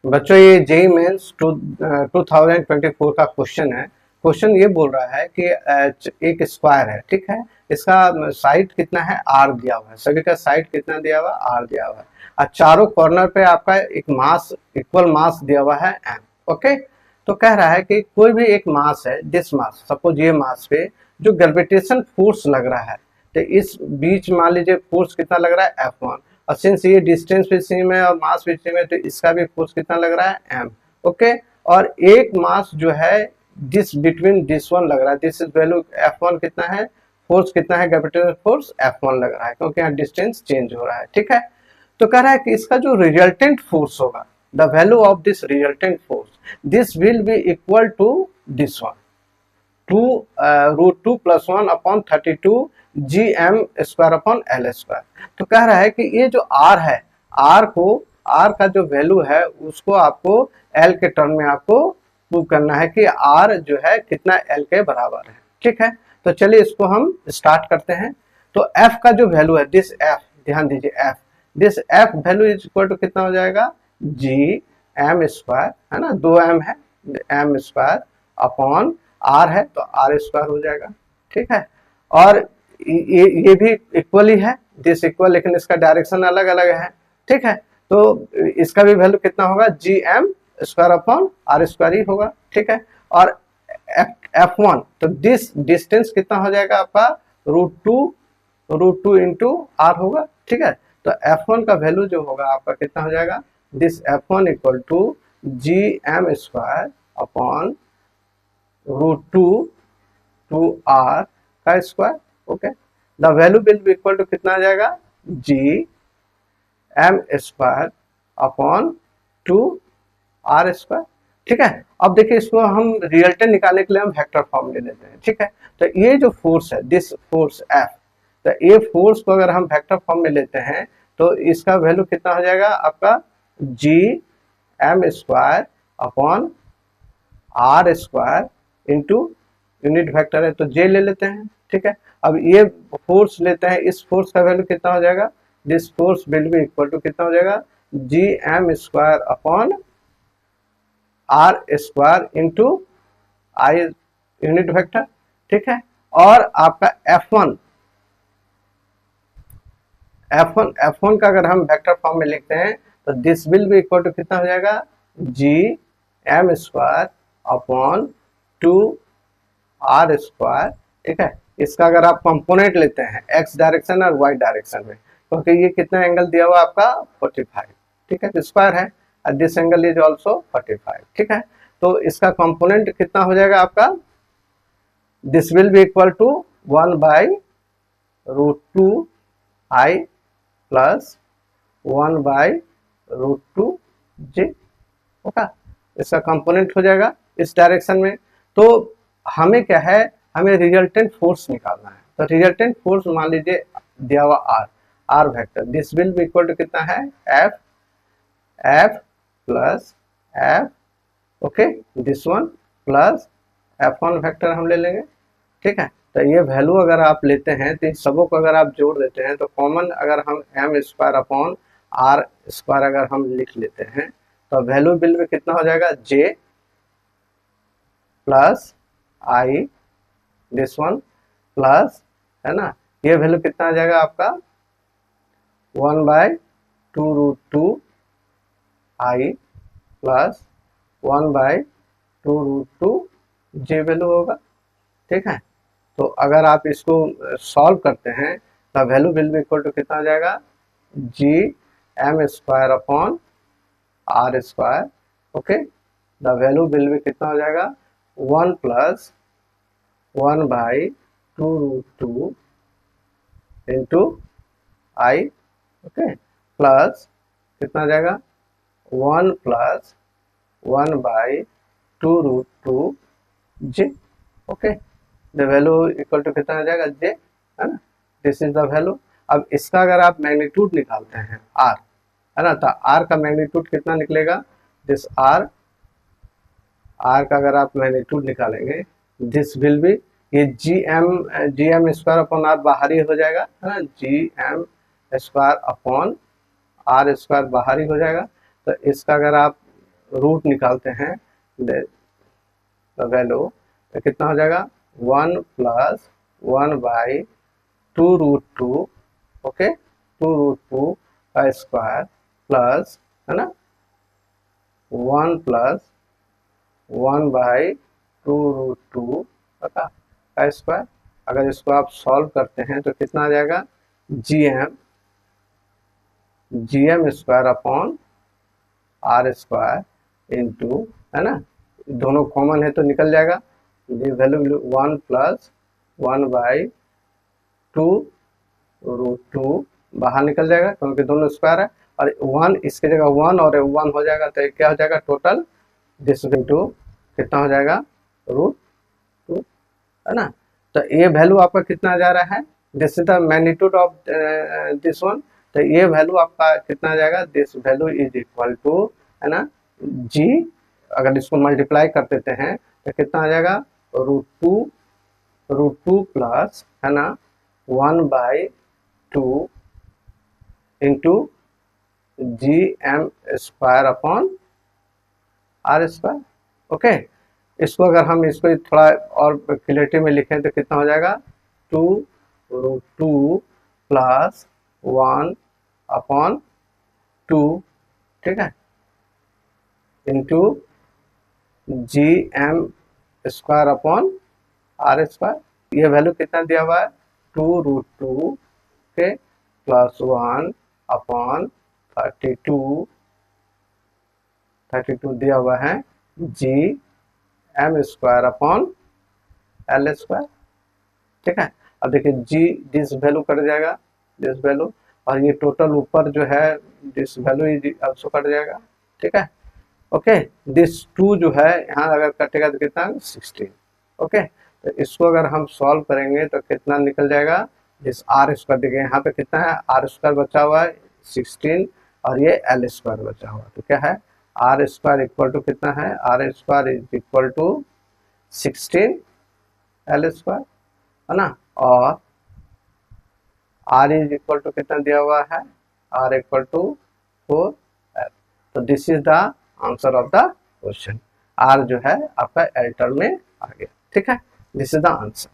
बच्चों ये JEE mains 2024 का क्वेश्चन है। क्वेश्चन ये बोल रहा है कि एक स्क्वायर है, ठीक है। इसका साइड कितना है, आर दिया हुआ है, सभी का साइड कितना दिया हुआ है, आर दिया हुआ है। और चारों कॉर्नर पे आपका एक मास, इक्वल मास दिया हुआ है एम। ओके, तो कह रहा है कि कोई भी एक मास है, दिस मास, सपोज ये मास पे जो ग्रेविटेशन फोर्स लग रहा है, तो इस बीच मान लीजिए फोर्स कितना लग रहा है, F1। और सिंस ये डिस्टेंस भी सेम है और मास भी सेम है, तो इसका भी फोर्स कितना लग रहा है, m। ओके, और एक मास जो है दिस बिटवीन दिस वन लग रहा है, दिस इज वैल्यू F1 कितना है, फोर्स कितना है, ग्रेविटेशनल फोर्स F1 लग रहा है, क्योंकि यहाँ डिस्टेंस चेंज हो रहा है, ठीक है। तो कह रहा है कि इसका जो रिजल्टेंट फोर्स होगा, the value of this resultant force, this will be equal to this one, 2√2+1/32 GM square upon L square. तो कह रहा है कि ये जो R है, R का जो वैल्यू है उसको आपको L के टर्म में आपको प्रूव करना है कि R जो है कितना L के बराबर है, ठीक है। तो चलिए इसको हम स्टार्ट करते हैं। तो F का जो वैल्यू है, दिस F, ध्यान दीजिए F, this F value is equal to कितना हो जाएगा, GM स्क्वायर, है ना, 2M है, M स्क्वायर अपॉन R है तो R स्क्वायर हो जाएगा, ठीक है। और ये भी इक्वल ही है, दिस इक्वल, लेकिन इसका डायरेक्शन अलग अलग है, ठीक है। तो इसका भी वैल्यू कितना होगा, GM square upon R square ही होगा, ठीक है। और F1, तो दिस डिस्टेंस कितना हो जाएगा आपका, √2 इंटू R होगा, ठीक है। तो F1 का वैल्यू जो होगा आपका कितना हो जाएगा, this F1 equal to GM square upon √2 का square. Okay, the value will be equal to कितना आ जाएगा, GM square upon 2R square, ठीक है। अब देखिए इसको हम रिजल्टेंट निकालने के लिए हम वेक्टर फॉर्म ले लेते हैं, ठीक है। तो ये जो फोर्स है, दिस फोर्स F, तो ये फोर्स को अगर हम वेक्टर फॉर्म में लेते हैं तो इसका वैल्यू कितना हो जाएगा आपका, GM square upon R square into unit vector है तो J ले लेते हैं, ठीक है। अब ये फोर्स लेते हैं, इस फोर्स का वैल्यू कितना हो जाएगा, this force will be equal to कितना हो जाएगा, GM square upon R square into I unit vector, ठीक है। और आपका F1 का अगर हम वेक्टर फॉर्म में लिखते हैं तो this will be equal to कितना हो जाएगा, GM square upon 2R square, ठीक है। इसका अगर आप कंपोनेंट लेते हैं x डायरेक्शन और y डायरेक्शन में, क्योंकि ये कितना एंगल दिया हुआ आपका 45, ठीक है, स्क्वायर है, और दिस एंगल इज ऑल्सो 45, ठीक है। तो इसका कंपोनेंट कितना हो जाएगा आपका, this will be equal to 1/√2i plus 1/√2j, okay. इसका कंपोनेंट हो जाएगा इस डायरेक्शन में। तो हमें क्या है, हमें रिजल्टेंट फोर्स निकालना है। तो रिजल्टेंट फोर्स मान लीजिए दिया हुआ R vector, this will be equal to कितना है, F plus F, okay, this one plus F1 vector हम ले लेंगे, ठीक है। तो ये वैल्यू अगर आप लेते हैं तो इन सबों को अगर आप जोड़ देते हैं तो कॉमन अगर हम M square upon R square अगर हम लिख लेते हैं तो वैल्यू बिल में कितना हो जाएगा, J plus I this one plus, है ना, ये वैल्यू कितना आ जाएगा आपका 1/2√2i प्लस 1/2√2j वैल्यू होगा, ठीक है। तो अगर आप इसको सॉल्व करते हैं तो value will be equal to कितना आ जाएगा, GM square upon R square, okay. The value will be कितना हो जाएगा, 1 plus 1/2√2 into I, okay, plus कितना आ जाएगा 1 plus 1/2√2j, okay. The value equal to कितना आ जाएगा, J, है ना, दिस इज द वैल्यू। अब इसका अगर आप मैग्नीट्यूड निकालते हैं R, है ना, तो R का मैग्नीट्यूड कितना निकलेगा, दिस R का अगर आप मैग्नीट्यूड निकालेंगे दिस विल बी, ये GM स्क्वायर अपॉन R बाहर ही हो जाएगा, है ना, GM square upon R square बाहर ही हो जाएगा। तो इसका अगर आप रूट निकालते हैं वैल्यू, तो कितना हो जाएगा 1 प्लस 1/2√2, ओके, 2√2 का स्क्वायर प्लस, है ना, 1 प्लस 1/2√2 का स्क्वायर। अगर इसको आप सॉल्व करते हैं तो कितना आ जाएगा GM square upon R square into, है ना, दोनों कॉमन है तो निकल जाएगा, ये वैल्यू 1 प्लस 1/2√2 बाहर निकल जाएगा क्योंकि दोनों स्क्वायर है, और 1 इसकी जगह 1 और 1 हो जाएगा, तो क्या हो जाएगा टोटल दिस इंटू कितना हो जाएगा √2, है ना। तो ये वैल्यू आपका कितना जा रहा है, this is the magnitude of this one, तो ये वैल्यू आपका कितना आ जाएगा, this value is equal to, है ना, जी, अगर इसको मल्टीप्लाई कर देते हैं तो कितना आ जाएगा √2 प्लस, है ना, 1/2 into GM² upon R square, okay. इसको अगर हम इसको थोड़ा और क्लियरिटी में लिखें तो कितना हो जाएगा 2√2 प्लस 1/2, ठीक है, into GM² upon R square. ये वैल्यू कितना दिया हुआ है 2√2 के प्लस 1/32 दिया हुआ है GM² अपॉन एल स्क्वायर, ठीक है। अब देखिए जी दिस वैल्यू कट जाएगा, दिस वैल्यू, और ये टोटल ऊपर जो है दिस वैल्यू ऑल्सो कट जाएगा, ठीक है, ओके। दिस 2 जो है यहाँ अगर कटेगा तो कितना 16, ओके। तो इसको अगर हम सॉल्व करेंगे तो कितना निकल जाएगा, दिस आर स्क्वायर, देखिए यहाँ पे कितना है आर स्क्वायर बचा हुआ है 16, और ये एल स्क्वायर बचा हुआ, तो क्या है आर स्क्वायर इक्वल टू कितना है, R square is equal to 16 L square, है ना, और आर इज इक्वल टू कितना दिया हुआ है, आर इक्वल टू 4L। तो this is the answer of the question, R जो है आपका एल टर्म में आ गया, ठीक है, दिस इज द आंसर।